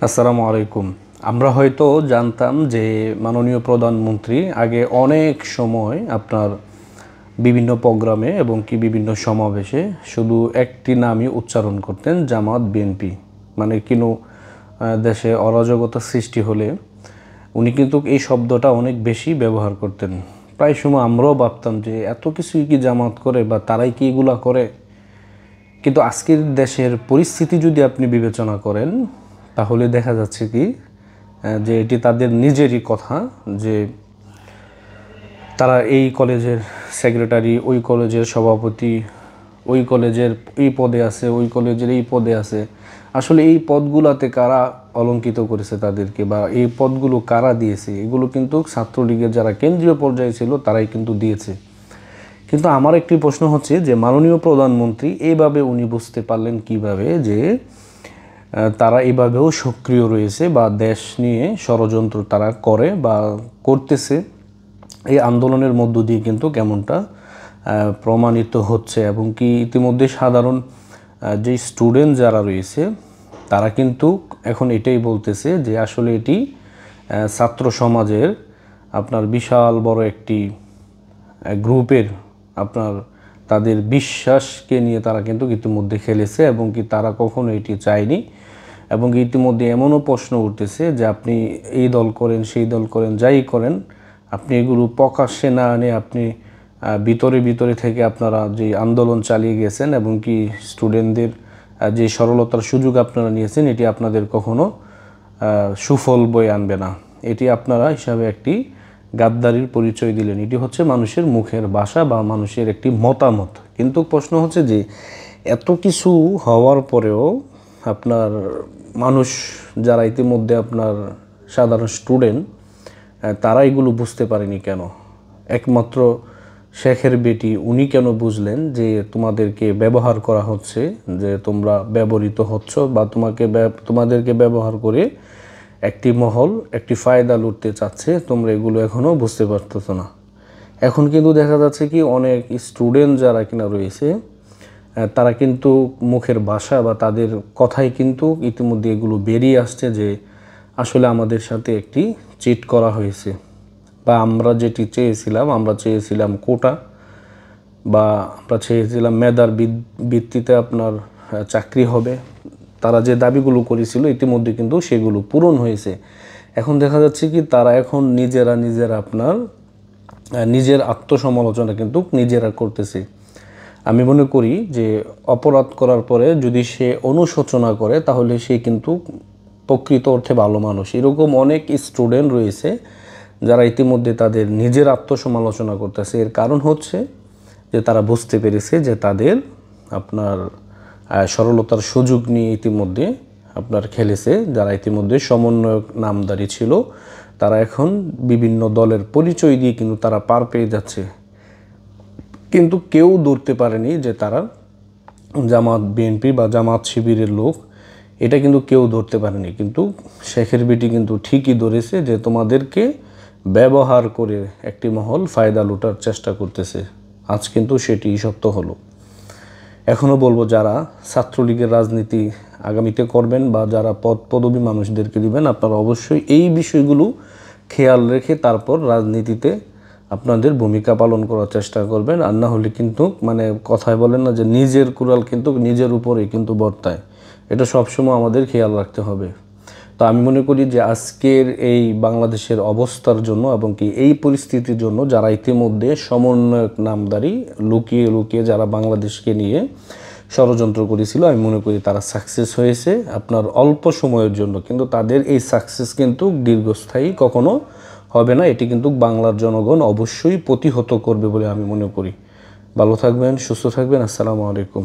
আসসালামু আলাইকুম। আমরা হয়তো জানতাম যে মাননীয় প্রধানমন্ত্রী আগে অনেক সময় আপনার বিভিন্ন প্রোগ্রামে এবং কি বিভিন্ন সমাবেশে শুধু একটি নামই উচ্চারণ করতেন, জামাত বিএনপি। মানে কিনো দেশে অরাজকতা সৃষ্টি হলে উনি কিন্তু এই শব্দটা অনেক বেশি ব্যবহার করতেন। প্রায় সময় আমরাও ভাবতাম যে এত কিছুই কি জামাত করে বা তারাই কি এগুলা করে। কিন্তু আজকের দেশের পরিস্থিতি যদি আপনি বিবেচনা করেন তাহলে দেখা যাচ্ছে কি যে এটি তাদের নিজেরই কথা, যে তারা এই কলেজের সেক্রেটারি, ওই কলেজের সভাপতি, ওই কলেজের এই পদে আছে, ওই কলেজের এই পদে আছে। আসলে এই পদগুলোতে কারা অলঙ্কিত করেছে তাদেরকে বা এই পদগুলো কারা দিয়েছে, এগুলো কিন্তু ছাত্রলীগের যারা কেন্দ্রীয় পর্যায়ে ছিল তারাই কিন্তু দিয়েছে। কিন্তু আমার একটি প্রশ্ন হচ্ছে যে মাননীয় প্রধানমন্ত্রী এইভাবে উনি বুঝতে পারলেন কিভাবে যে তারা এইভাবেও সক্রিয় রয়েছে বা দেশ নিয়ে ষড়যন্ত্র তারা করে বা করতেছে। এই আন্দোলনের মধ্য দিয়ে কিন্তু কেমনটা প্রমাণিত হচ্ছে এবং কি ইতিমধ্যে সাধারণ যে স্টুডেন্ট যারা রয়েছে তারা কিন্তু এখন এটাই বলতেছে যে আসলে এটি ছাত্র সমাজের আপনার বিশাল বড় একটি গ্রুপের আপনার তাদের বিশ্বাসকে নিয়ে তারা কিন্তু ইতিমধ্যে খেলেছে এবং কি তারা কখনো এটি চায়নি। এবং ইতিমধ্যে এমনও প্রশ্ন উঠতেছে যে আপনি এই দল করেন, সেই দল করেন, যাই করেন, আপনি এগুলো প্রকাশ্যে না আনে আপনি ভিতরে ভিতরে থেকে আপনারা যে আন্দোলন চালিয়ে গেছেন এবং কি স্টুডেন্টদের যে সরলতার সুযোগ আপনারা নিয়েছেন, এটি আপনাদের কখনো সুফল বয়ে আনবে না। এটি আপনারা হিসাবে একটি গাদ্দারির পরিচয় দিলেন। এটি হচ্ছে মানুষের মুখের ভাষা বা মানুষের একটি মতামত। কিন্তু প্রশ্ন হচ্ছে যে এত কিছু হওয়ার পরেও আপনার মানুষ যারা ইতিমধ্যে আপনার সাধারণ স্টুডেন্ট তারা এগুলো বুঝতে পারেনি কেন? একমাত্র শেখের বেটি উনি কেন বুঝলেন যে তোমাদেরকে ব্যবহার করা হচ্ছে, যে তোমরা ব্যবহৃত হচ্ছ বা তোমাদেরকে ব্যবহার করে একটি মহল একটি ফায়দা লুটতে চাচ্ছে, তোমরা এগুলো এখনও বুঝতে পারতেছো না। এখন কিন্তু দেখা যাচ্ছে কি অনেক স্টুডেন্ট যারা কিনা রয়েছে তারা কিন্তু মুখের ভাষা বা তাদের কথাই কিন্তু ইতিমধ্যে এগুলো বেরিয়ে আসছে যে আসলে আমাদের সাথে একটি চিট করা হয়েছে বা আমরা যেটি আমরা চেয়েছিলাম কোটা বা আমরা চেয়েছিলাম মেধার ভিত্তিতে আপনার চাকরি হবে। তারা যে দাবিগুলো করেছিল ইতিমধ্যে কিন্তু সেগুলো পূরণ হয়েছে। এখন দেখা যাচ্ছে কি তারা এখন নিজেরা আপনার নিজের আত্মসমালোচনা কিন্তু নিজেরা করতেছে। আমি মনে করি যে অপরাধ করার পরে যদি সে অনুশোচনা করে তাহলে সে কিন্তু প্রকৃত অর্থে ভালো মানুষ। এরকম অনেক স্টুডেন্ট রয়েছে যারা ইতিমধ্যে তাদের নিজের আত্মসমালোচনা করতেছে। এর কারণ হচ্ছে যে তারা বুঝতে পেরেছে যে তাদের আপনার সরলতার সুযোগ নিয়ে ইতিমধ্যে আপনার খেলেছে। যারা ইতিমধ্যে সমন্বয়ক নামদারি ছিল তারা এখন বিভিন্ন দলের পরিচয় দিয়ে কিন্তু তারা পার পেয়ে যাচ্ছে। কিন্তু কেউ ধরতে পারেনি যে তারা জামাত বিএনপি বা জামাত শিবিরের লোক, এটা কিন্তু কেউ ধরতে পারেনি। কিন্তু শেখের বেটি কিন্তু ঠিকই ধরেছে যে তোমাদেরকে ব্যবহার করে একটি মহল ফায়দা লুটার চেষ্টা করতেছে। আজ কিন্তু সেটি সত্য হলো। এখনও বলবো যারা ছাত্রলীগের রাজনীতি আগামীতে করবেন বা যারা পদবী মানুষদেরকে দিবেন, আপনারা অবশ্যই এই বিষয়গুলো খেয়াল রেখে তারপর রাজনীতিতে আপনাদের ভূমিকা পালন করার চেষ্টা করবেন। আর না হলে কিন্তু মানে কথায় বলেন না যে নিজের কুড়াল কিন্তু নিজের উপরেই কিন্তু বর্তায়। এটা সবসময় আমাদের খেয়াল রাখতে হবে। তো আমি মনে করি যে আজকের এই বাংলাদেশের অবস্থার জন্য এবং কি এই পরিস্থিতির জন্য যারা ইতিমধ্যে সমন্বয়ক নামদারি লুকিয়ে যারা বাংলাদেশকে নিয়ে ষড়যন্ত্র করেছিল, আমি মনে করি তারা সাকসেস হয়েছে আপনার অল্প সময়ের জন্য। কিন্তু তাদের এই সাকসেস কিন্তু দীর্ঘস্থায়ী কখনো হবে না। এটি কিন্তু বাংলার জনগণ অবশ্যই প্রতিহত করবে বলে আমি মনে করি। ভালো থাকবেন, সুস্থ থাকবেন। আসসালামু আলাইকুম।